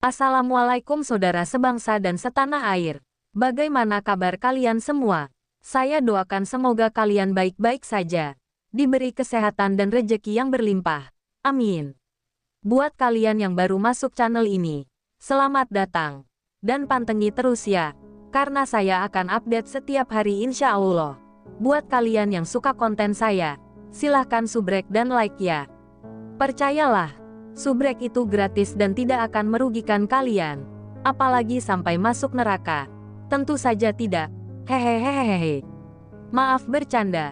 Assalamualaikum saudara sebangsa dan setanah air. Bagaimana kabar kalian semua? Saya doakan semoga kalian baik-baik saja. Diberi kesehatan dan rejeki yang berlimpah. Amin. Buat kalian yang baru masuk channel ini, selamat datang. Dan pantengin terus ya, karena saya akan update setiap hari insya Allah. Buat kalian yang suka konten saya, silahkan subrek dan like ya. Percayalah, subrek itu gratis dan tidak akan merugikan kalian. Apalagi sampai masuk neraka. Tentu saja tidak. Hehehehehe. Maaf bercanda.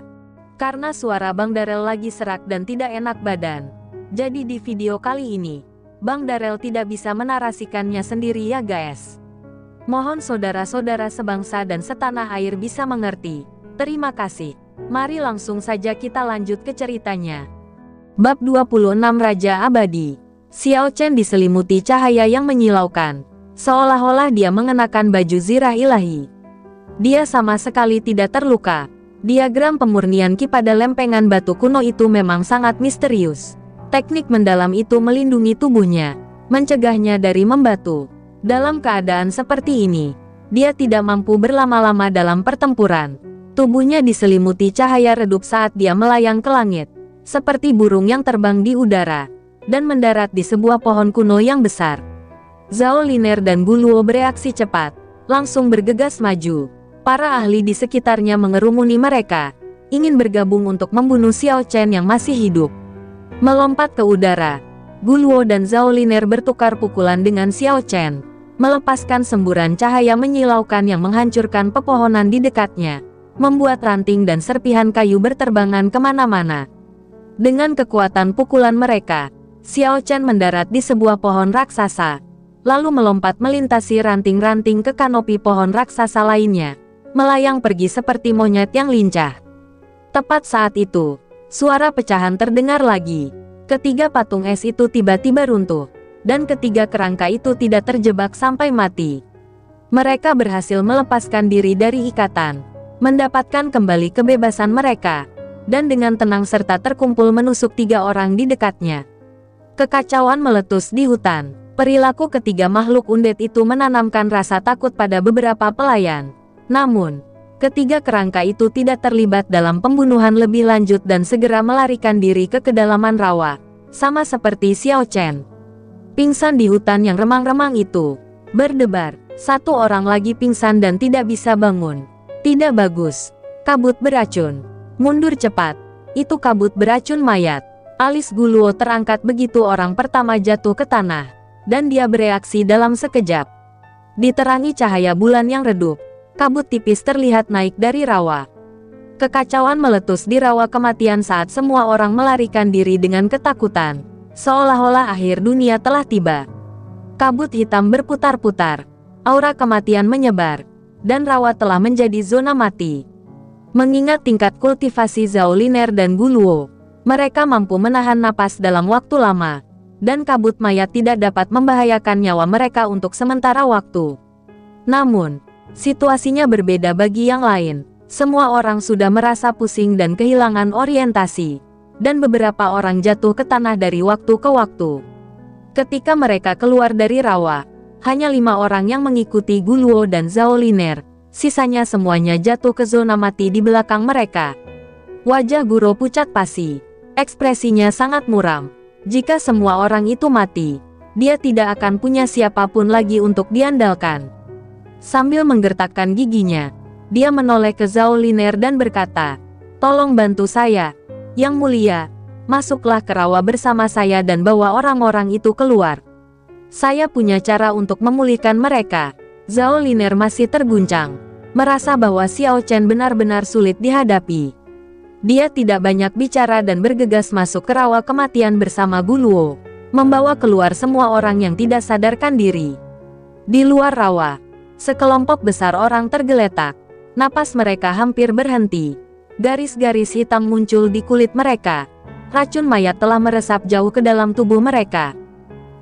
Karena suara Bang Darel lagi serak dan tidak enak badan. Jadi di video kali ini, Bang Darel tidak bisa menarasikannya sendiri ya guys. Mohon saudara-saudara sebangsa dan setanah air bisa mengerti. Terima kasih. Mari langsung saja kita lanjut ke ceritanya. Bab 26 Raja Abadi. Xiao Chen diselimuti cahaya yang menyilaukan, seolah-olah dia mengenakan baju zirah ilahi. Dia sama sekali tidak terluka. Diagram pemurnian ki pada lempengan batu kuno itu memang sangat misterius. Teknik mendalam itu melindungi tubuhnya, mencegahnya dari membatu. Dalam keadaan seperti ini, dia tidak mampu berlama-lama dalam pertempuran. Tubuhnya diselimuti cahaya redup saat dia melayang ke langit, seperti burung yang terbang di udara, dan mendarat di sebuah pohon kuno yang besar. Zhao Liner dan Guluo bereaksi cepat, langsung bergegas maju. Para ahli di sekitarnya mengerumuni mereka, ingin bergabung untuk membunuh Xiao Chen yang masih hidup. Melompat ke udara, Guluo dan Zhao Liner bertukar pukulan dengan Xiao Chen, melepaskan semburan cahaya menyilaukan yang menghancurkan pepohonan di dekatnya, membuat ranting dan serpihan kayu berterbangan kemana-mana. Dengan kekuatan pukulan mereka, Xiao Chen mendarat di sebuah pohon raksasa, lalu melompat melintasi ranting-ranting ke kanopi pohon raksasa lainnya, melayang pergi seperti monyet yang lincah. Tepat saat itu, suara pecahan terdengar lagi. Ketiga patung es itu tiba-tiba runtuh, dan ketiga kerangka itu tidak terjebak sampai mati. Mereka berhasil melepaskan diri dari ikatan, mendapatkan kembali kebebasan mereka, dan dengan tenang serta terkumpul menusuk tiga orang di dekatnya. Kekacauan meletus di hutan. Perilaku ketiga makhluk undead itu menanamkan rasa takut pada beberapa pelayan. Namun, ketiga kerangka itu tidak terlibat dalam pembunuhan lebih lanjut dan segera melarikan diri ke kedalaman rawa, sama seperti Xiao Chen. Pingsan di hutan yang remang-remang itu, berdebar. Satu orang lagi pingsan dan tidak bisa bangun. Tidak bagus. Kabut beracun. Mundur cepat. Itu kabut beracun mayat. Alis Guluo terangkat begitu orang pertama jatuh ke tanah, dan dia bereaksi dalam sekejap. Diterangi cahaya bulan yang redup, kabut tipis terlihat naik dari rawa. Kekacauan meletus di rawa kematian saat semua orang melarikan diri dengan ketakutan, seolah-olah akhir dunia telah tiba. Kabut hitam berputar-putar, aura kematian menyebar, dan rawa telah menjadi zona mati. Mengingat tingkat kultivasi Zhao Liner dan Guluo, mereka mampu menahan napas dalam waktu lama, dan kabut mayat tidak dapat membahayakan nyawa mereka untuk sementara waktu. Namun, situasinya berbeda bagi yang lain. Semua orang sudah merasa pusing dan kehilangan orientasi, dan beberapa orang jatuh ke tanah dari waktu ke waktu. Ketika mereka keluar dari rawa, hanya 5 orang yang mengikuti Guluo dan Zhao Liner. Sisanya semuanya jatuh ke zona mati di belakang mereka. Wajah Guru pucat pasi. Ekspresinya sangat muram. Jika semua orang itu mati, dia tidak akan punya siapapun lagi untuk diandalkan. Sambil menggertakkan giginya, dia menoleh ke Zhao Liner dan berkata, "Tolong bantu saya, Yang Mulia. Masuklah ke rawa bersama saya dan bawa orang-orang itu keluar. Saya punya cara untuk memulihkan mereka." Zhao Liner masih terguncang, merasa bahwa Xiao Chen benar-benar sulit dihadapi. Dia tidak banyak bicara dan bergegas masuk ke rawa kematian bersama Guluo, membawa keluar semua orang yang tidak sadarkan diri. Di luar rawa, sekelompok besar orang tergeletak. Napas mereka hampir berhenti. Garis-garis hitam muncul di kulit mereka. Racun mayat telah meresap jauh ke dalam tubuh mereka.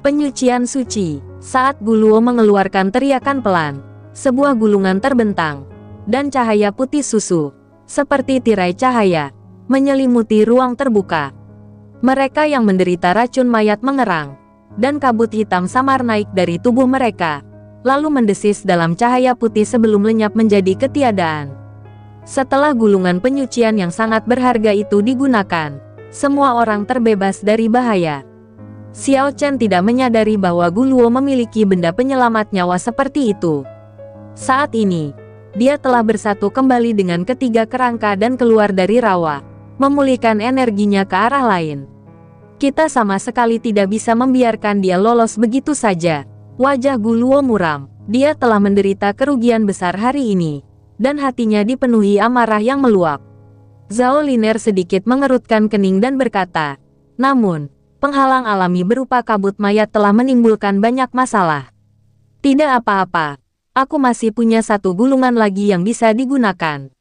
Penyucian suci. Saat Guluo mengeluarkan teriakan pelan, sebuah gulungan terbentang, dan cahaya putih susu, seperti tirai cahaya, menyelimuti ruang terbuka. Mereka yang menderita racun mayat mengerang, dan kabut hitam samar naik dari tubuh mereka, lalu mendesis dalam cahaya putih sebelum lenyap menjadi ketiadaan. Setelah gulungan penyucian yang sangat berharga itu digunakan, semua orang terbebas dari bahaya. Xiao Chen tidak menyadari bahwa Guluo memiliki benda penyelamat nyawa seperti itu. Saat ini, dia telah bersatu kembali dengan ketiga kerangka dan keluar dari rawa, memulihkan energinya ke arah lain. Kita sama sekali tidak bisa membiarkan dia lolos begitu saja. Wajah Guluo muram. Dia telah menderita kerugian besar hari ini, dan hatinya dipenuhi amarah yang meluap. Zhao Liner sedikit mengerutkan kening dan berkata, namun, penghalang alami berupa kabut mayat telah menimbulkan banyak masalah. Tidak apa-apa, aku masih punya satu gulungan lagi yang bisa digunakan.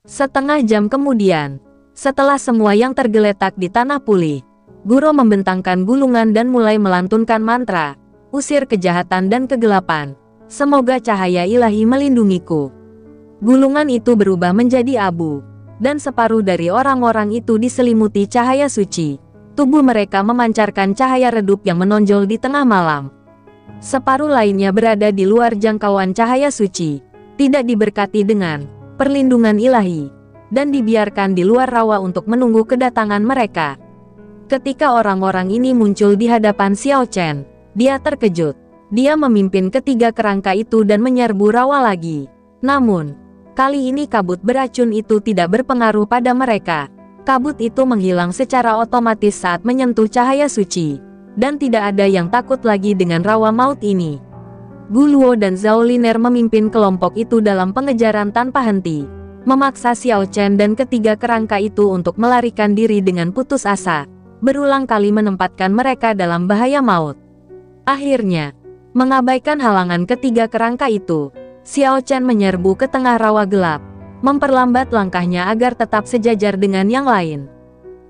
Setengah jam kemudian, setelah semua yang tergeletak di tanah pulih, Guru membentangkan gulungan dan mulai melantunkan mantra, usir kejahatan dan kegelapan, semoga cahaya ilahi melindungiku. Gulungan itu berubah menjadi abu, dan separuh dari orang-orang itu diselimuti cahaya suci. Tubuh mereka memancarkan cahaya redup yang menonjol di tengah malam. Separuh lainnya berada di luar jangkauan cahaya suci, tidak diberkati dengan perlindungan ilahi, dan dibiarkan di luar rawa untuk menunggu kedatangan mereka. Ketika orang-orang ini muncul di hadapan Xiao Chen, dia terkejut. Dia memimpin ketiga kerangka itu dan menyerbu rawa lagi. Namun, kali ini kabut beracun itu tidak berpengaruh pada mereka. Kabut itu menghilang secara otomatis saat menyentuh cahaya suci, dan tidak ada yang takut lagi dengan rawa maut ini. Guluo dan Zhao Liner memimpin kelompok itu dalam pengejaran tanpa henti, memaksa Xiao Chen dan ketiga kerangka itu untuk melarikan diri dengan putus asa, berulang kali menempatkan mereka dalam bahaya maut. Akhirnya, mengabaikan halangan ketiga kerangka itu, Xiao Chen menyerbu ke tengah rawa gelap, memperlambat langkahnya agar tetap sejajar dengan yang lain.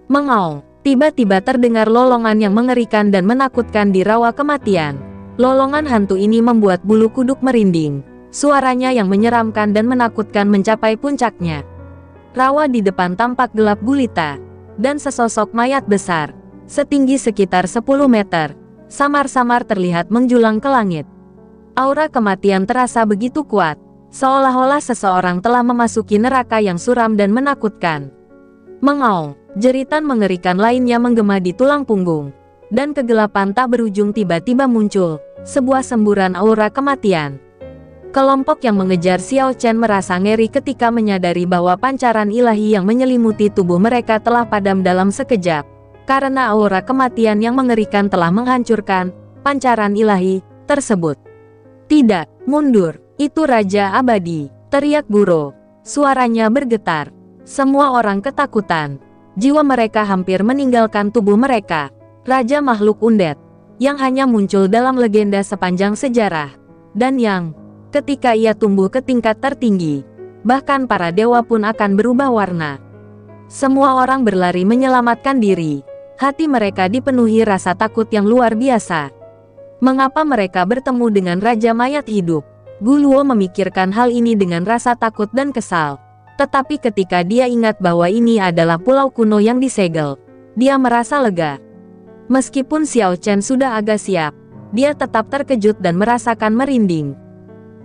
Mengaung, tiba-tiba terdengar lolongan yang mengerikan dan menakutkan di rawa kematian. Lolongan hantu ini membuat bulu kuduk merinding. Suaranya yang menyeramkan dan menakutkan mencapai puncaknya. Rawa di depan tampak gelap gulita, dan sesosok mayat besar, setinggi sekitar 10 meter, samar-samar terlihat menjulang ke langit. Aura kematian terasa begitu kuat, seolah-olah seseorang telah memasuki neraka yang suram dan menakutkan. Mengaung, jeritan mengerikan lainnya menggema di tulang punggung, dan kegelapan tak berujung tiba-tiba muncul, sebuah semburan aura kematian. Kelompok yang mengejar Xiao Chen merasa ngeri ketika menyadari bahwa pancaran ilahi yang menyelimuti tubuh mereka telah padam dalam sekejap, karena aura kematian yang mengerikan telah menghancurkan pancaran ilahi tersebut. Tidak, mundur, itu Raja Abadi, teriak Guru. Suaranya bergetar. Semua orang ketakutan. Jiwa mereka hampir meninggalkan tubuh mereka. Raja makhluk undead, yang hanya muncul dalam legenda sepanjang sejarah, dan yang ketika ia tumbuh ke tingkat tertinggi, bahkan para dewa pun akan berubah warna. Semua orang berlari menyelamatkan diri. Hati mereka dipenuhi rasa takut yang luar biasa. Mengapa mereka bertemu dengan Raja Mayat hidup? Guluo memikirkan hal ini dengan rasa takut dan kesal. Tetapi ketika dia ingat bahwa ini adalah pulau kuno yang disegel, dia merasa lega. Meskipun Xiao Chen sudah agak siap, dia tetap terkejut dan merasakan merinding.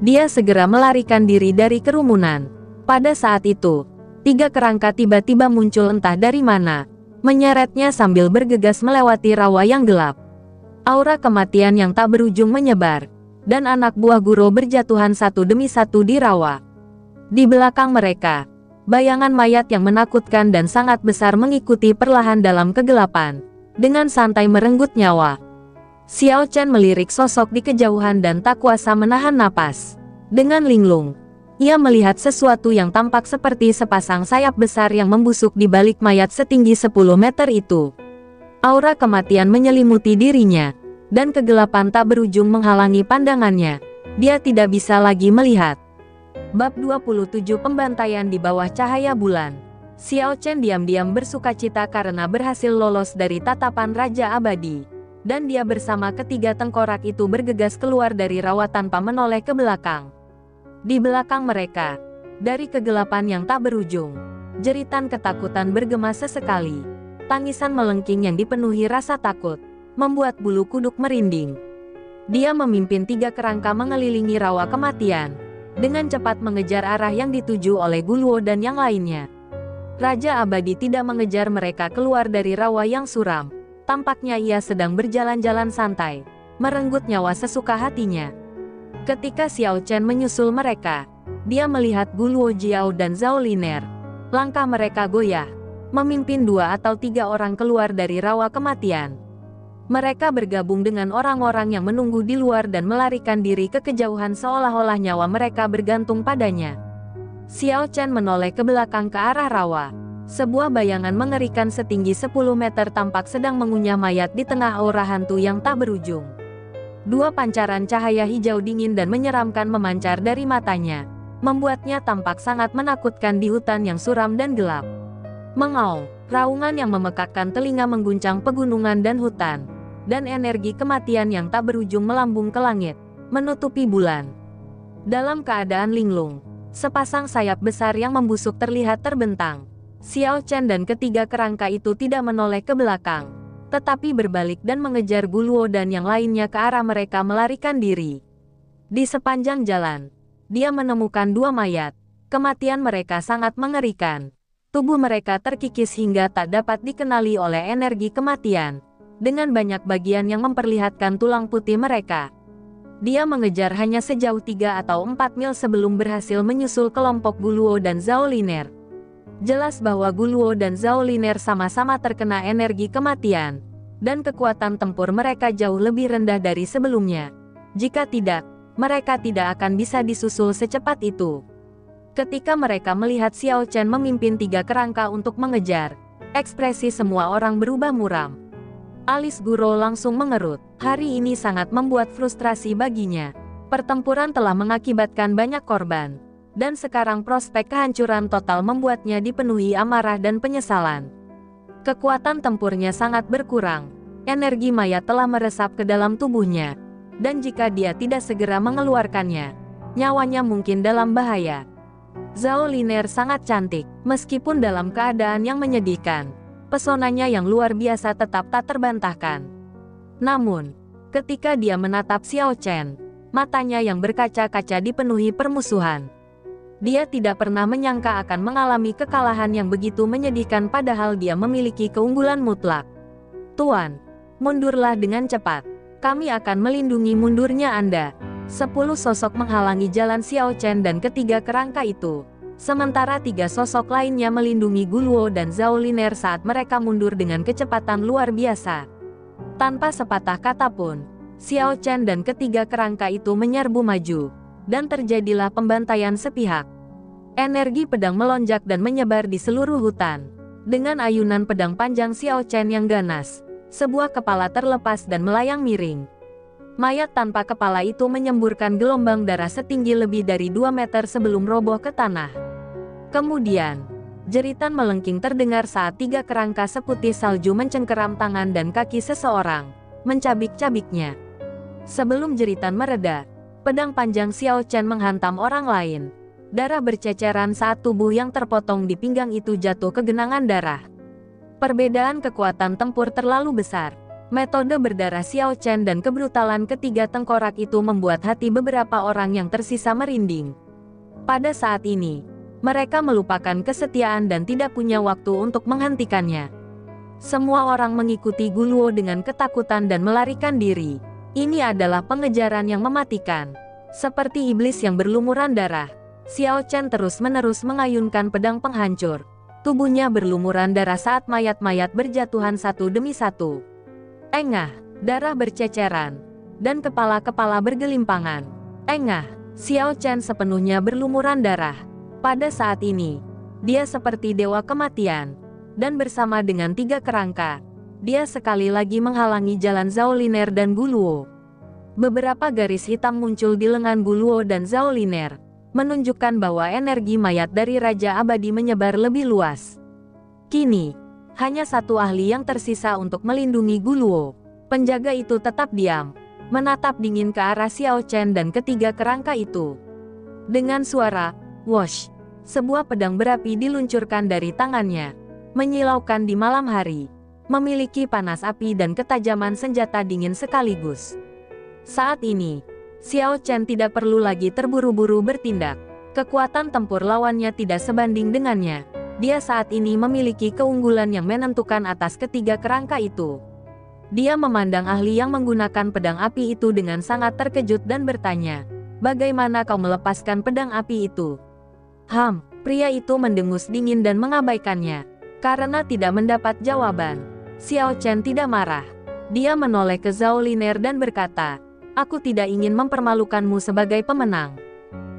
Dia segera melarikan diri dari kerumunan. Pada saat itu, tiga kerangka tiba-tiba muncul entah dari mana, menyeretnya sambil bergegas melewati rawa yang gelap. Aura kematian yang tak berujung menyebar, dan anak buah Guru berjatuhan satu demi satu di rawa. Di belakang mereka, bayangan mayat yang menakutkan dan sangat besar mengikuti perlahan dalam kegelapan, dengan santai merenggut nyawa. Xiao Chen melirik sosok di kejauhan dan tak kuasa menahan napas. Dengan linglung, ia melihat sesuatu yang tampak seperti sepasang sayap besar yang membusuk di balik mayat setinggi 10 meter itu. Aura kematian menyelimuti dirinya, dan kegelapan tak berujung menghalangi pandangannya. Dia tidak bisa lagi melihat. Bab 27 Pembantaian di bawah cahaya bulan. Xiao Chen diam-diam bersukacita karena berhasil lolos dari tatapan Raja Abadi. Dan dia bersama ketiga tengkorak itu bergegas keluar dari rawa tanpa menoleh ke belakang. Di belakang mereka, dari kegelapan yang tak berujung, jeritan ketakutan bergema sesekali. Tangisan melengking yang dipenuhi rasa takut, membuat bulu kuduk merinding. Dia memimpin 3 kerangka mengelilingi rawa kematian, dengan cepat mengejar arah yang dituju oleh Guluo dan yang lainnya. Raja Abadi tidak mengejar mereka keluar dari rawa yang suram. Tampaknya ia sedang berjalan-jalan santai, merenggut nyawa sesuka hatinya. Ketika Xiao Chen menyusul mereka, dia melihat Guluo Jiao dan Zhao Liner. Langkah mereka goyah, memimpin 2 atau 3 orang keluar dari rawa kematian. Mereka bergabung dengan orang-orang yang menunggu di luar dan melarikan diri ke kejauhan seolah-olah nyawa mereka bergantung padanya. Xiao Chen menoleh ke belakang ke arah rawa. Sebuah bayangan mengerikan setinggi 10 meter tampak sedang mengunyah mayat di tengah aura hantu yang tak berujung. 2 pancaran cahaya hijau dingin dan menyeramkan memancar dari matanya, membuatnya tampak sangat menakutkan di hutan yang suram dan gelap. Mengaum, raungan yang memekakkan telinga mengguncang pegunungan dan hutan, dan energi kematian yang tak berujung melambung ke langit, menutupi bulan. Dalam keadaan linglung, sepasang sayap besar yang membusuk terlihat terbentang. Xiao Chen dan ketiga kerangka itu tidak menoleh ke belakang, tetapi berbalik dan mengejar Guluo dan yang lainnya ke arah mereka melarikan diri. Di sepanjang jalan, dia menemukan 2 mayat. Kematian mereka sangat mengerikan. Tubuh mereka terkikis hingga tak dapat dikenali oleh energi kematian, dengan banyak bagian yang memperlihatkan tulang putih mereka. Dia mengejar hanya sejauh 3 atau 4 mil sebelum berhasil menyusul kelompok Guluo dan Zhao Liner. Jelas bahwa Guluo dan Zhao Liner sama-sama terkena energi kematian, dan kekuatan tempur mereka jauh lebih rendah dari sebelumnya. Jika tidak, mereka tidak akan bisa disusul secepat itu. Ketika mereka melihat Xiao Chen memimpin 3 kerangka untuk mengejar, ekspresi semua orang berubah muram. Alis Guro langsung mengerut. Hari ini sangat membuat frustrasi baginya. Pertempuran telah mengakibatkan banyak korban, dan sekarang prospek kehancuran total membuatnya dipenuhi amarah dan penyesalan. Kekuatan tempurnya sangat berkurang. Energi mayat telah meresap ke dalam tubuhnya, dan jika dia tidak segera mengeluarkannya, nyawanya mungkin dalam bahaya. Zhao Liner sangat cantik, meskipun dalam keadaan yang menyedihkan. Pesonanya yang luar biasa tetap tak terbantahkan. Namun, ketika dia menatap Xiao Chen, matanya yang berkaca-kaca dipenuhi permusuhan. Dia tidak pernah menyangka akan mengalami kekalahan yang begitu menyedihkan padahal dia memiliki keunggulan mutlak. Tuan, mundurlah dengan cepat. Kami akan melindungi mundurnya Anda. 10 sosok menghalangi jalan Xiao Chen dan ketiga kerangka itu. Sementara 3 sosok lainnya melindungi Guluo dan Zhao Liner saat mereka mundur dengan kecepatan luar biasa. Tanpa sepatah kata pun, Xiao Chen dan ketiga kerangka itu menyerbu maju, dan terjadilah pembantaian sepihak. Energi pedang melonjak dan menyebar di seluruh hutan. Dengan ayunan pedang panjang Xiao Chen yang ganas, sebuah kepala terlepas dan melayang miring. Mayat tanpa kepala itu menyemburkan gelombang darah setinggi lebih dari 2 meter sebelum roboh ke tanah. Kemudian, jeritan melengking terdengar saat 3 kerangka seputih salju mencengkeram tangan dan kaki seseorang, mencabik-cabiknya. Sebelum jeritan mereda, pedang panjang Xiao Chen menghantam orang lain. Darah berceceran saat tubuh yang terpotong di pinggang itu jatuh ke genangan darah. Perbedaan kekuatan tempur terlalu besar. Metode berdarah Xiao Chen dan kebrutalan ketiga tengkorak itu membuat hati beberapa orang yang tersisa merinding. Pada saat ini, mereka melupakan kesetiaan dan tidak punya waktu untuk menghentikannya. Semua orang mengikuti Guluo dengan ketakutan dan melarikan diri. Ini adalah pengejaran yang mematikan. Seperti iblis yang berlumuran darah, Xiao Chen terus-menerus mengayunkan pedang penghancur. Tubuhnya berlumuran darah saat mayat-mayat berjatuhan satu demi satu. Engah, darah berceceran, dan kepala-kepala bergelimpangan. Engah, Xiao Chen sepenuhnya berlumuran darah. Pada saat ini, dia seperti dewa kematian, dan bersama dengan 3 kerangka, dia sekali lagi menghalangi jalan Zhao Liner dan Guluo. Beberapa garis hitam muncul di lengan Guluo dan Zhao Liner, menunjukkan bahwa energi mayat dari Raja Abadi menyebar lebih luas. Kini, hanya 1 ahli yang tersisa untuk melindungi Guluo. Penjaga itu tetap diam, menatap dingin ke arah Xiao Chen dan ketiga kerangka itu. Dengan suara, "Wosh!" sebuah pedang berapi diluncurkan dari tangannya, menyilaukan di malam hari. memiliki panas api dan ketajaman senjata dingin sekaligus. Saat ini, Xiao Chen tidak perlu lagi terburu-buru bertindak. Kekuatan tempur lawannya tidak sebanding dengannya. Dia saat ini memiliki keunggulan yang menentukan atas ketiga kerangka itu. Dia memandang ahli yang menggunakan pedang api itu dengan sangat terkejut dan bertanya, "Bagaimana kau melepaskan pedang api itu?" Pria itu mendengus dingin dan mengabaikannya. Karena tidak mendapat jawaban, Xiao Chen tidak marah. Dia menoleh ke Zhao Liner dan berkata, "Aku tidak ingin mempermalukanmu sebagai pemenang.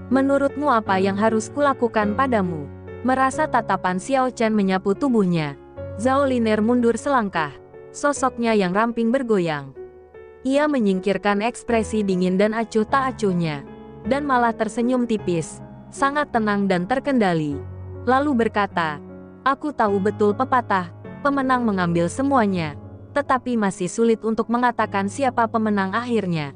Menurutmu apa yang harus kulakukan padamu?" Merasa tatapan Xiao Chen menyapu tubuhnya, Zhao Liner mundur selangkah. Sosoknya yang ramping bergoyang. Ia menyingkirkan ekspresi dingin dan acuh tak acuhnya, dan malah tersenyum tipis, sangat tenang dan terkendali. Lalu berkata, "Aku tahu betul pepatah, pemenang mengambil semuanya, tetapi masih sulit untuk mengatakan siapa pemenang akhirnya.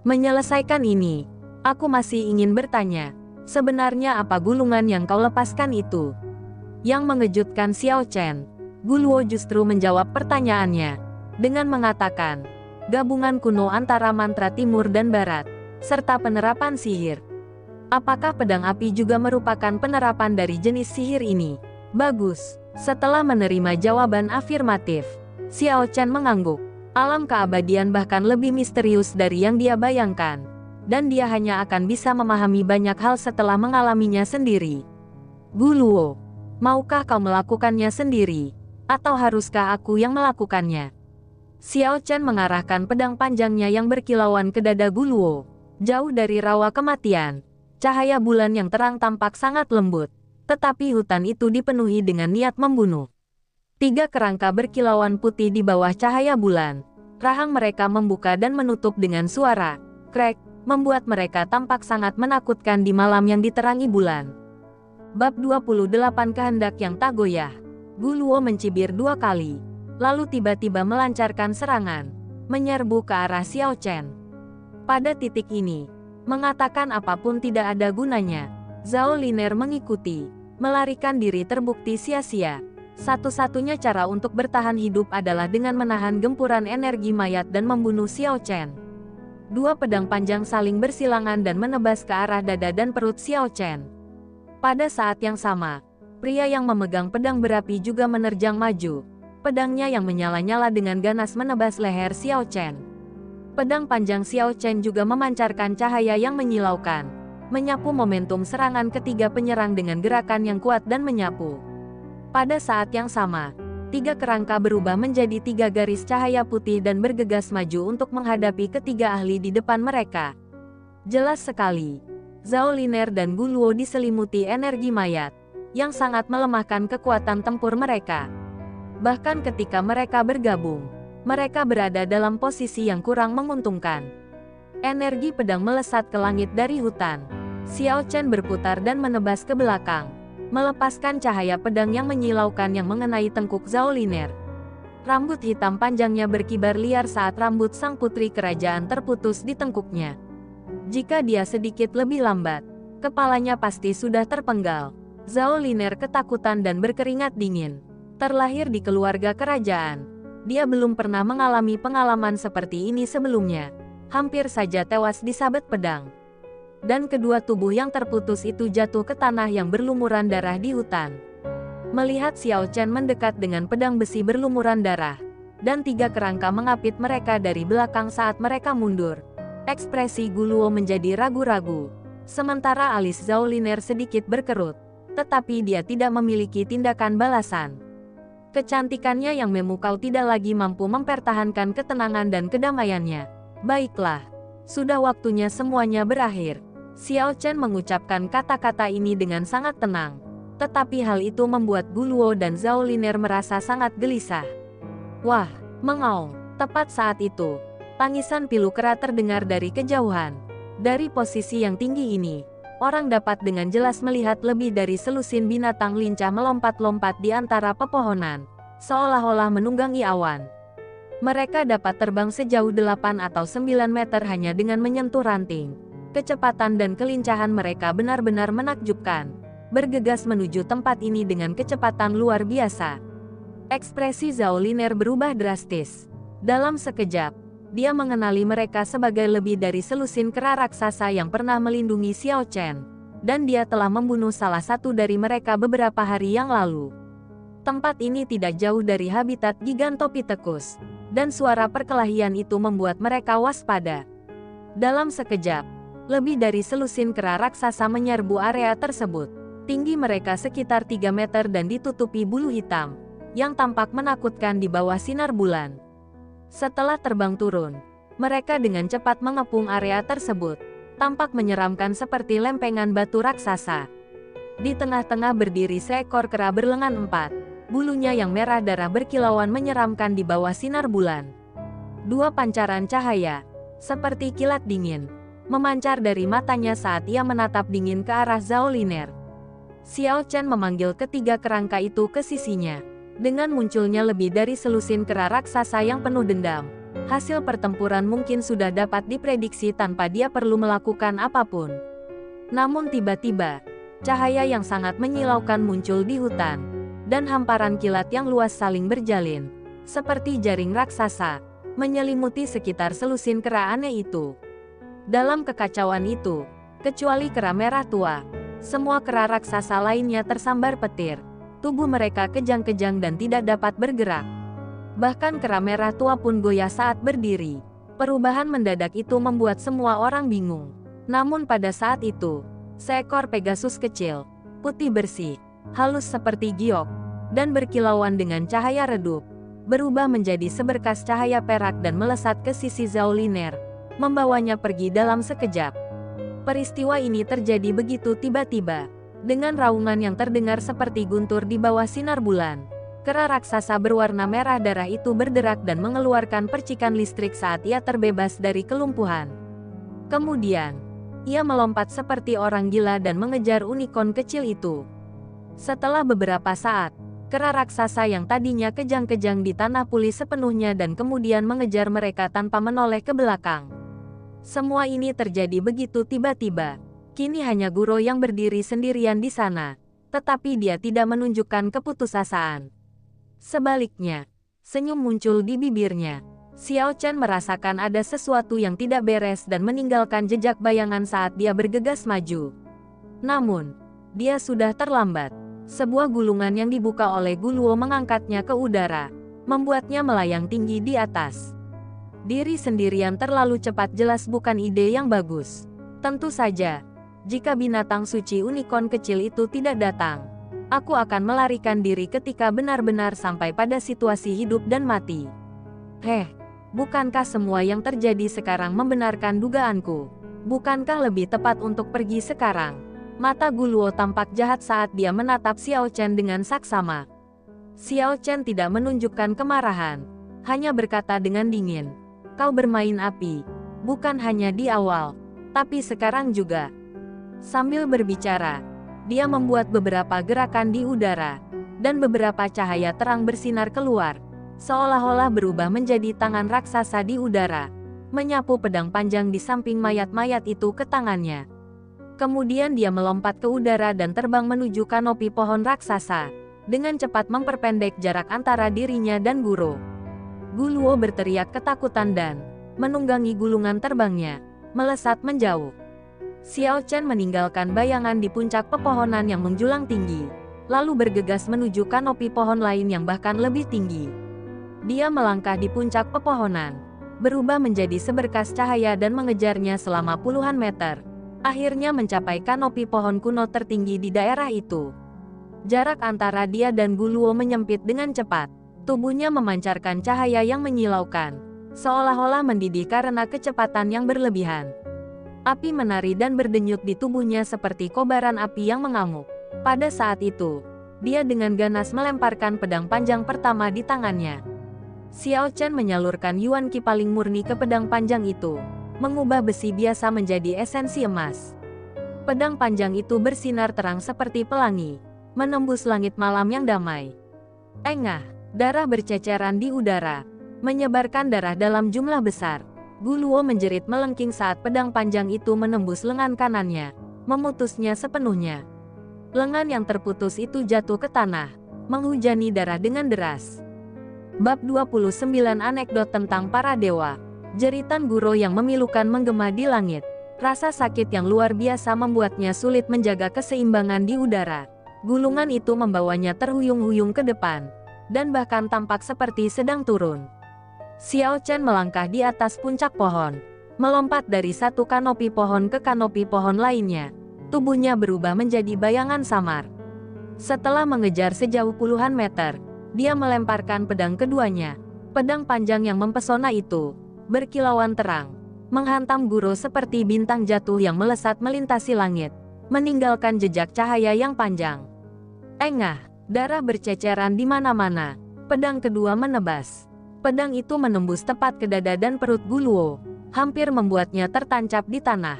Menyelesaikan ini, aku masih ingin bertanya, sebenarnya apa gulungan yang kau lepaskan itu?" Yang mengejutkan Xiao Chen, Guluo justru menjawab pertanyaannya dengan mengatakan, "Gabungan kuno antara mantra timur dan barat, serta penerapan sihir. Apakah pedang api juga merupakan penerapan dari jenis sihir ini?" "Bagus." Setelah menerima jawaban afirmatif, Xiao Chen mengangguk. Alam keabadian bahkan lebih misterius dari yang dia bayangkan. Dan dia hanya akan bisa memahami banyak hal setelah mengalaminya sendiri. "Guluo, maukah kau melakukannya sendiri? Atau haruskah aku yang melakukannya?" Xiao Chen mengarahkan pedang panjangnya yang berkilauan ke dada Guluo. Jauh dari rawa kematian, cahaya bulan yang terang tampak sangat lembut. Tetapi hutan itu dipenuhi dengan niat membunuh. 3 kerangka berkilauan putih di bawah cahaya bulan. Rahang mereka membuka dan menutup dengan suara krek, membuat mereka tampak sangat menakutkan di malam yang diterangi bulan. Bab 28 Kehendak yang tak goyah. Guluo mencibir 2 kali, lalu tiba-tiba melancarkan serangan, menyerbu ke arah Xiao Chen. Pada titik ini, mengatakan apapun tidak ada gunanya. Zhao Liner mengikuti, melarikan diri terbukti sia-sia. Satu-satunya cara untuk bertahan hidup adalah dengan menahan gempuran energi mayat dan membunuh Xiao Chen. 2 pedang panjang saling bersilangan dan menebas ke arah dada dan perut Xiao Chen. Pada saat yang sama, pria yang memegang pedang berapi juga menerjang maju. Pedangnya yang menyala-nyala dengan ganas menebas leher Xiao Chen. Pedang panjang Xiao Chen juga memancarkan cahaya yang menyilaukan, menyapu momentum serangan ketiga penyerang dengan gerakan yang kuat dan menyapu. Pada saat yang sama, 3 kerangka berubah menjadi 3 garis cahaya putih dan bergegas maju untuk menghadapi ketiga ahli di depan mereka. Jelas sekali, Zhao Liner dan Guluo diselimuti energi mayat, yang sangat melemahkan kekuatan tempur mereka. Bahkan ketika mereka bergabung, mereka berada dalam posisi yang kurang menguntungkan. Energi pedang melesat ke langit dari hutan. Xiao Chen berputar dan menebas ke belakang, melepaskan cahaya pedang yang menyilaukan yang mengenai tengkuk Zhao Liner. Rambut hitam panjangnya berkibar liar saat rambut sang putri kerajaan terputus di tengkuknya. Jika dia sedikit lebih lambat, kepalanya pasti sudah terpenggal. Zhao Liner ketakutan dan berkeringat dingin. Terlahir di keluarga kerajaan, dia belum pernah mengalami pengalaman seperti ini sebelumnya. Hampir saja tewas disabet pedang. Dan kedua tubuh yang terputus itu jatuh ke tanah yang berlumuran darah di hutan. Melihat Xiao Chen mendekat dengan pedang besi berlumuran darah, dan 3 kerangka mengapit mereka dari belakang saat mereka mundur, ekspresi Guluo menjadi ragu-ragu. Sementara alis Zhao Liner sedikit berkerut, tetapi dia tidak memiliki tindakan balasan. Kecantikannya yang memukau tidak lagi mampu mempertahankan ketenangan dan kedamaiannya. "Baiklah, sudah waktunya semuanya berakhir." Xiao Chen mengucapkan kata-kata ini dengan sangat tenang. Tetapi hal itu membuat Guluo dan Zhao Liner merasa sangat gelisah. "Wah!" mengaung. Tepat saat itu, tangisan pilu kera terdengar dari kejauhan. Dari posisi yang tinggi ini, orang dapat dengan jelas melihat lebih dari selusin binatang lincah melompat-lompat di antara pepohonan, seolah-olah menunggangi awan. Mereka dapat terbang sejauh 8 atau 9 meter hanya dengan menyentuh ranting. Kecepatan dan kelincahan mereka benar-benar menakjubkan. Bergegas menuju tempat ini dengan kecepatan luar biasa. Ekspresi Zhao Liner berubah drastis. Dalam sekejap, dia mengenali mereka sebagai lebih dari selusin kera raksasa yang pernah melindungi Xiao Chen. Dan dia telah membunuh salah satu dari mereka beberapa hari yang lalu. Tempat ini tidak jauh dari habitat Gigantopithecus, dan suara perkelahian itu membuat mereka waspada. Dalam sekejap, lebih dari selusin kera raksasa menyerbu area tersebut. Tinggi mereka sekitar 3 meter dan ditutupi bulu hitam, yang tampak menakutkan di bawah sinar bulan. Setelah terbang turun, mereka dengan cepat mengepung area tersebut, tampak menyeramkan seperti lempengan batu raksasa. Di tengah-tengah berdiri seekor kera berlengan 4, bulunya yang merah darah berkilauan menyeramkan di bawah sinar bulan. 2 pancaran cahaya, seperti kilat dingin, memancar dari matanya saat ia menatap dingin ke arah Zhao Liner. Xiao Chen memanggil ketiga kerangka itu ke sisinya. Dengan munculnya lebih dari selusin kera raksasa yang penuh dendam, hasil pertempuran mungkin sudah dapat diprediksi tanpa dia perlu melakukan apapun. Namun tiba-tiba, cahaya yang sangat menyilaukan muncul di hutan, dan hamparan kilat yang luas saling berjalin, seperti jaring raksasa, menyelimuti sekitar selusin kera aneh itu. Dalam kekacauan itu, kecuali kera merah tua, semua kera raksasa lainnya tersambar petir. Tubuh mereka kejang-kejang dan tidak dapat bergerak. Bahkan kera merah tua pun goyah saat berdiri. Perubahan mendadak itu membuat semua orang bingung. Namun pada saat itu, seekor Pegasus kecil, putih bersih, halus seperti giok, dan berkilauan dengan cahaya redup, berubah menjadi seberkas cahaya perak dan melesat ke sisi Zhao Liner, membawanya pergi dalam sekejap. Peristiwa ini terjadi begitu tiba-tiba. Dengan raungan yang terdengar seperti guntur di bawah sinar bulan, kera raksasa berwarna merah darah itu berderak dan mengeluarkan percikan listrik saat ia terbebas dari kelumpuhan. Kemudian, ia melompat seperti orang gila dan mengejar unicorn kecil itu. Setelah beberapa saat, kera raksasa yang tadinya kejang-kejang di tanah pulih sepenuhnya dan kemudian mengejar mereka tanpa menoleh ke belakang. Semua ini terjadi begitu tiba-tiba. Kini hanya Guro yang berdiri sendirian di sana, tetapi dia tidak menunjukkan keputusasaan. Sebaliknya, senyum muncul di bibirnya. Xiao Chen merasakan ada sesuatu yang tidak beres dan meninggalkan jejak bayangan saat dia bergegas maju. Namun, dia sudah terlambat. Sebuah gulungan yang dibuka oleh Guluo mengangkatnya ke udara, membuatnya melayang tinggi di atas. Diri sendirian terlalu cepat jelas bukan ide yang bagus. Tentu saja, jika binatang suci unicorn kecil itu tidak datang, aku akan melarikan diri ketika benar-benar sampai pada situasi hidup dan mati. Bukankah semua yang terjadi sekarang membenarkan dugaanku? Bukankah lebih tepat untuk pergi sekarang? Mata Guluo tampak jahat saat dia menatap Xiao Chen dengan saksama. Xiao Chen tidak menunjukkan kemarahan, hanya berkata dengan dingin, "Kau bermain api, bukan hanya di awal, tapi sekarang juga." Sambil berbicara, dia membuat beberapa gerakan di udara, dan beberapa cahaya terang bersinar keluar, seolah-olah berubah menjadi tangan raksasa di udara, menyapu pedang panjang di samping mayat-mayat itu ke tangannya. Kemudian dia melompat ke udara dan terbang menuju kanopi pohon raksasa, dengan cepat memperpendek jarak antara dirinya dan Guro. Guluo berteriak ketakutan dan menunggangi gulungan terbangnya, melesat menjauh. Xiao Chen meninggalkan bayangan di puncak pepohonan yang menjulang tinggi, lalu bergegas menuju kanopi pohon lain yang bahkan lebih tinggi. Dia melangkah di puncak pepohonan, berubah menjadi seberkas cahaya dan mengejarnya selama puluhan meter, akhirnya mencapai kanopi pohon kuno tertinggi di daerah itu. Jarak antara dia dan Guluo menyempit dengan cepat, tubuhnya memancarkan cahaya yang menyilaukan, seolah-olah mendidih karena kecepatan yang berlebihan. Api menari dan berdenyut di tubuhnya seperti kobaran api yang mengamuk. Pada saat itu, dia dengan ganas melemparkan pedang panjang pertama di tangannya. Xiao Chen menyalurkan Yuan Qi paling murni ke pedang panjang itu, mengubah besi biasa menjadi esensi emas. Pedang panjang itu bersinar terang seperti pelangi, menembus langit malam yang damai. Engah, darah berceceran di udara, menyebarkan darah dalam jumlah besar. Guluo menjerit melengking saat pedang panjang itu menembus lengan kanannya, memutusnya sepenuhnya. Lengan yang terputus itu jatuh ke tanah, menghujani darah dengan deras. Bab 29 Anekdot tentang para dewa. Jeritan guro yang memilukan menggema di langit. Rasa sakit yang luar biasa membuatnya sulit menjaga keseimbangan di udara. Gulungan itu membawanya terhuyung-huyung ke depan, dan bahkan tampak seperti sedang turun. Xiao Chen melangkah di atas puncak pohon, melompat dari satu kanopi pohon ke kanopi pohon lainnya. Tubuhnya berubah menjadi bayangan samar. Setelah mengejar sejauh puluhan meter, dia melemparkan pedang keduanya. Pedang panjang yang mempesona itu berkilauan terang, menghantam guru seperti bintang jatuh yang melesat melintasi langit, meninggalkan jejak cahaya yang panjang. Engah, darah berceceran di mana-mana. Pedang kedua menebas. Pedang itu menembus tepat ke dada dan perut Guluo, hampir membuatnya tertancap di tanah.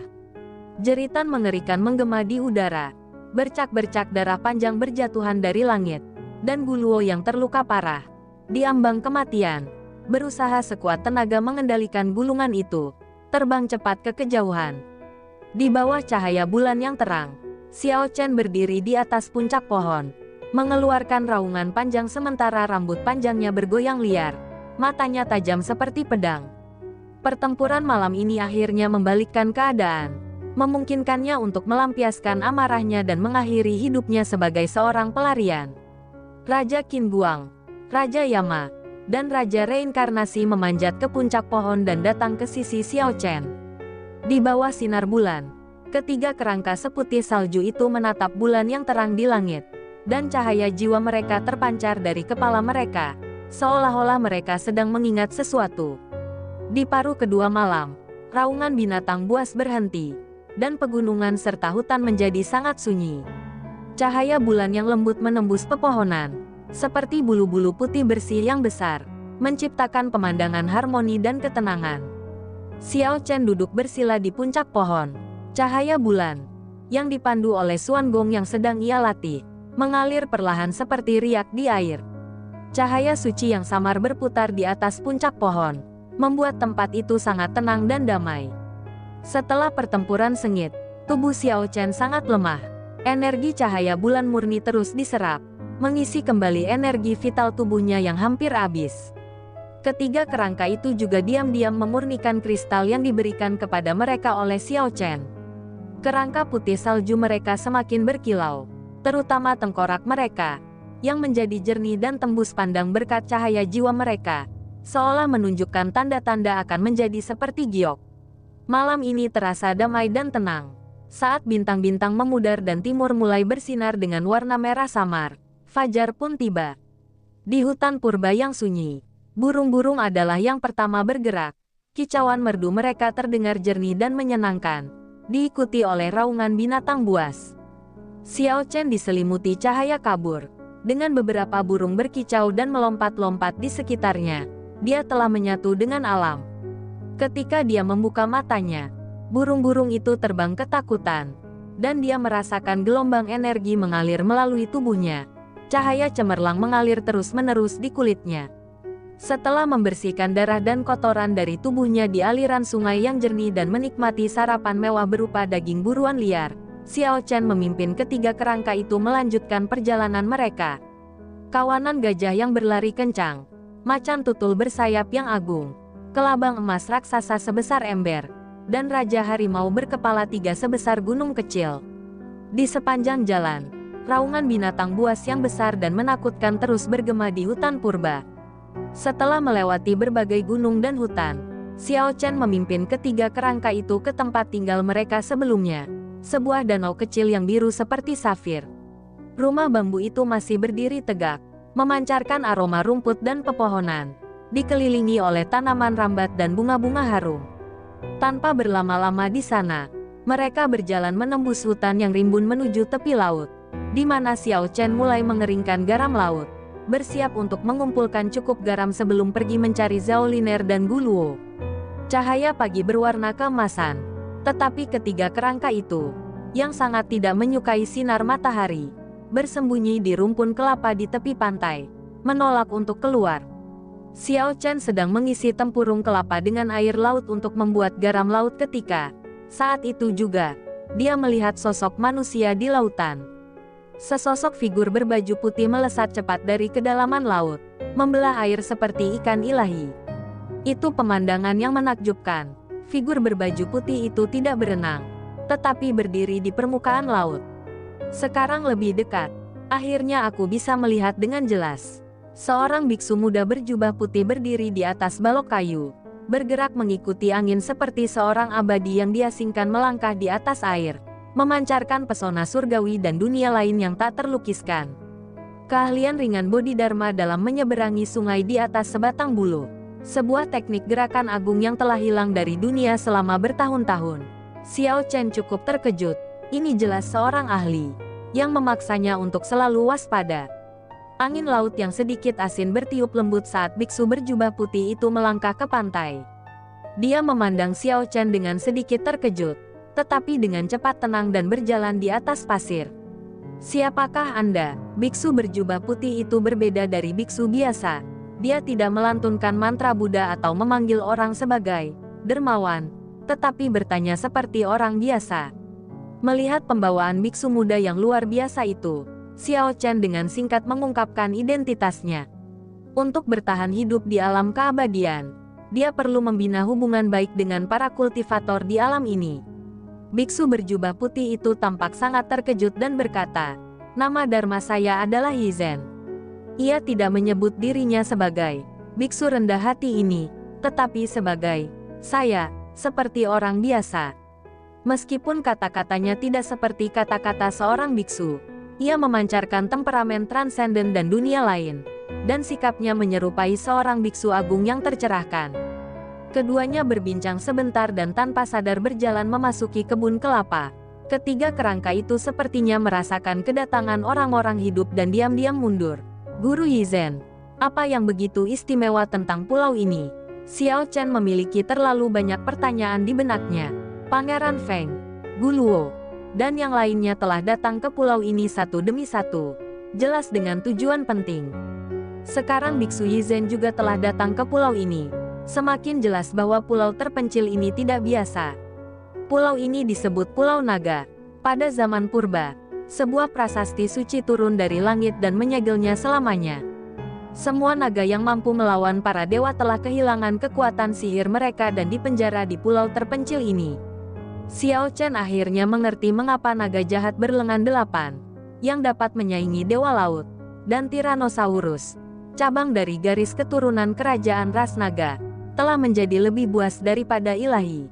Jeritan mengerikan menggema di udara. Bercak-bercak darah panjang berjatuhan dari langit, dan Guluo yang terluka parah, diambang kematian, berusaha sekuat tenaga mengendalikan gulungan itu, terbang cepat ke kejauhan. Di bawah cahaya bulan yang terang, Xiao Chen berdiri di atas puncak pohon, mengeluarkan raungan panjang sementara rambut panjangnya bergoyang liar, matanya tajam seperti pedang. Pertempuran malam ini akhirnya membalikkan keadaan, memungkinkannya untuk melampiaskan amarahnya dan mengakhiri hidupnya sebagai seorang pelarian. Raja Qin Guang, Raja Yama, dan Raja Reinkarnasi memanjat ke puncak pohon dan datang ke sisi Xiao Chen. Di bawah sinar bulan, ketiga kerangka seputih salju itu menatap bulan yang terang di langit, dan cahaya jiwa mereka terpancar dari kepala mereka, seolah-olah mereka sedang mengingat sesuatu. Di paruh kedua malam, raungan binatang buas berhenti, dan pegunungan serta hutan menjadi sangat sunyi. Cahaya bulan yang lembut menembus pepohonan, seperti bulu-bulu putih bersih yang besar, menciptakan pemandangan harmoni dan ketenangan. Xiao Chen duduk bersila di puncak pohon. Cahaya bulan, yang dipandu oleh Xuan Gong yang sedang ia latih, mengalir perlahan seperti riak di air. Cahaya suci yang samar berputar di atas puncak pohon, membuat tempat itu sangat tenang dan damai. Setelah pertempuran sengit, tubuh Xiao Chen sangat lemah. Energi cahaya bulan murni terus diserap, mengisi kembali energi vital tubuhnya yang hampir habis. Ketiga kerangka itu juga diam-diam memurnikan kristal yang diberikan kepada mereka oleh Xiao Chen. Kerangka putih salju mereka semakin berkilau, terutama tengkorak mereka, yang menjadi jernih dan tembus pandang berkat cahaya jiwa mereka, seolah menunjukkan tanda-tanda akan menjadi seperti giok. Malam ini terasa damai dan tenang. Saat bintang-bintang memudar dan timur mulai bersinar dengan warna merah samar, fajar pun tiba. Di hutan purba yang sunyi, burung-burung adalah yang pertama bergerak. Kicauan merdu mereka terdengar jernih dan menyenangkan, diikuti oleh raungan binatang buas. Xiao Chen diselimuti cahaya kabur. Dengan beberapa burung berkicau dan melompat-lompat di sekitarnya, dia telah menyatu dengan alam. Ketika dia membuka matanya, burung-burung itu terbang ketakutan, dan dia merasakan gelombang energi mengalir melalui tubuhnya. Cahaya cemerlang mengalir terus-menerus di kulitnya. Setelah membersihkan darah dan kotoran dari tubuhnya di aliran sungai yang jernih dan menikmati sarapan mewah berupa daging buruan liar, Xiao Chen memimpin ketiga kerangka itu melanjutkan perjalanan mereka. Kawanan gajah yang berlari kencang, macan tutul bersayap yang agung, kelabang emas raksasa sebesar ember, dan Raja Harimau berkepala tiga sebesar gunung kecil. Di sepanjang jalan, raungan binatang buas yang besar dan menakutkan terus bergema di hutan purba. Setelah melewati berbagai gunung dan hutan, Xiao Chen memimpin ketiga kerangka itu ke tempat tinggal mereka sebelumnya, sebuah danau kecil yang biru seperti safir. Rumah bambu itu masih berdiri tegak, memancarkan aroma rumput dan pepohonan, dikelilingi oleh tanaman rambat dan bunga-bunga harum. Tanpa berlama-lama di sana, mereka berjalan menembus hutan yang rimbun menuju tepi laut, di mana Xiao Chen mulai mengeringkan garam laut, bersiap untuk mengumpulkan cukup garam sebelum pergi mencari Zhao Liner dan Guluo. Cahaya pagi berwarna keemasan, tetapi ketiga kerangka itu, yang sangat tidak menyukai sinar matahari, bersembunyi di rumpun kelapa di tepi pantai, menolak untuk keluar. Xiao Chen sedang mengisi tempurung kelapa dengan air laut untuk membuat garam laut ketika, saat itu juga, dia melihat sosok manusia di lautan. Sesosok figur berbaju putih melesat cepat dari kedalaman laut, membelah air seperti ikan ilahi. Itu pemandangan yang menakjubkan. Figur berbaju putih itu tidak berenang, tetapi berdiri di permukaan laut. Sekarang lebih dekat. Akhirnya aku bisa melihat dengan jelas. Seorang biksu muda berjubah putih berdiri di atas balok kayu, bergerak mengikuti angin seperti seorang abadi yang diasingkan melangkah di atas air, memancarkan pesona surgawi dan dunia lain yang tak terlukiskan. Keahlian ringan Bodhidharma dalam menyeberangi sungai di atas sebatang bulu. Sebuah teknik gerakan agung yang telah hilang dari dunia selama bertahun-tahun. Xiao Chen cukup terkejut. Ini jelas seorang ahli yang memaksanya untuk selalu waspada. Angin laut yang sedikit asin bertiup lembut saat biksu berjubah putih itu melangkah ke pantai. Dia memandang Xiao Chen dengan sedikit terkejut, tetapi dengan cepat tenang dan berjalan di atas pasir. "Siapakah Anda?" Biksu berjubah putih itu berbeda dari biksu biasa. Dia tidak melantunkan mantra Buddha atau memanggil orang sebagai dermawan, tetapi bertanya seperti orang biasa. Melihat pembawaan biksu muda yang luar biasa itu, Xiao Chen dengan singkat mengungkapkan identitasnya. Untuk bertahan hidup di alam keabadian, dia perlu membina hubungan baik dengan para kultivator di alam ini. Biksu berjubah putih itu tampak sangat terkejut dan berkata, "Nama dharma saya adalah Yizen." Ia tidak menyebut dirinya sebagai biksu rendah hati ini, tetapi sebagai saya, seperti orang biasa. Meskipun kata-katanya tidak seperti kata-kata seorang biksu, ia memancarkan temperamen transenden dan dunia lain, dan sikapnya menyerupai seorang biksu agung yang tercerahkan. Keduanya berbincang sebentar dan tanpa sadar berjalan memasuki kebun kelapa. Ketiga kerangka itu sepertinya merasakan kedatangan orang-orang hidup dan diam-diam mundur. "Guru Yizen, apa yang begitu istimewa tentang pulau ini?" Xiao Chen memiliki terlalu banyak pertanyaan di benaknya. Pangeran Feng, Guluo, dan yang lainnya telah datang ke pulau ini satu demi satu, jelas dengan tujuan penting. Sekarang biksu Yizen juga telah datang ke pulau ini. Semakin jelas bahwa pulau terpencil ini tidak biasa. Pulau ini disebut Pulau Naga. Pada zaman purba, sebuah prasasti suci turun dari langit dan menyegelnya selamanya. Semua naga yang mampu melawan para dewa telah kehilangan kekuatan sihir mereka dan dipenjara di pulau terpencil ini. Xiao Chen akhirnya mengerti mengapa naga jahat berlengan 8, yang dapat menyaingi dewa laut, dan Tyrannosaurus, cabang dari garis keturunan kerajaan ras naga, telah menjadi lebih buas daripada ilahi.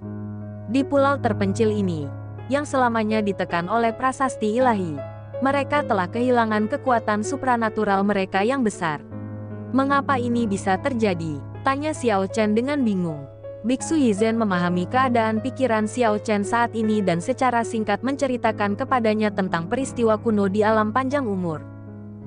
Di pulau terpencil ini, yang selamanya ditekan oleh prasasti ilahi, mereka telah kehilangan kekuatan supranatural mereka yang besar. "Mengapa ini bisa terjadi?" tanya Xiao Chen dengan bingung. Biksu Yizen memahami keadaan pikiran Xiao Chen saat ini dan secara singkat menceritakan kepadanya tentang peristiwa kuno di alam panjang umur.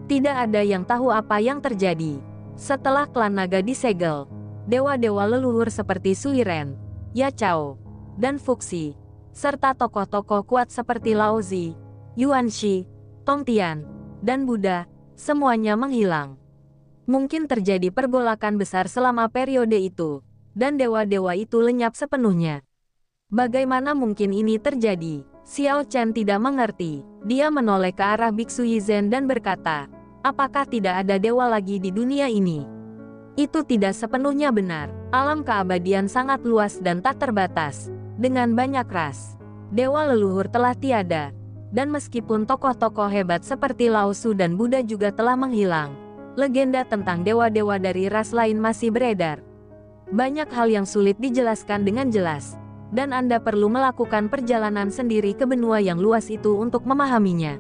Tidak ada yang tahu apa yang terjadi. Setelah klan naga disegel, dewa-dewa leluhur seperti Suiren, Yachao, dan Fuxi, serta tokoh-tokoh kuat seperti Lao Zi, Yuan Shi, Tongtian, dan Buddha, semuanya menghilang. Mungkin terjadi pergolakan besar selama periode itu, dan dewa-dewa itu lenyap sepenuhnya. Bagaimana mungkin ini terjadi? Xiao Chen tidak mengerti. Dia menoleh ke arah biksu Yizen dan berkata, "Apakah tidak ada dewa lagi di dunia ini?" Itu tidak sepenuhnya benar. Alam keabadian sangat luas dan tak terbatas, dengan banyak ras. Dewa leluhur telah tiada, dan meskipun tokoh-tokoh hebat seperti Lao Su dan Buddha juga telah menghilang, legenda tentang dewa-dewa dari ras lain masih beredar. Banyak hal yang sulit dijelaskan dengan jelas, dan Anda perlu melakukan perjalanan sendiri ke benua yang luas itu untuk memahaminya.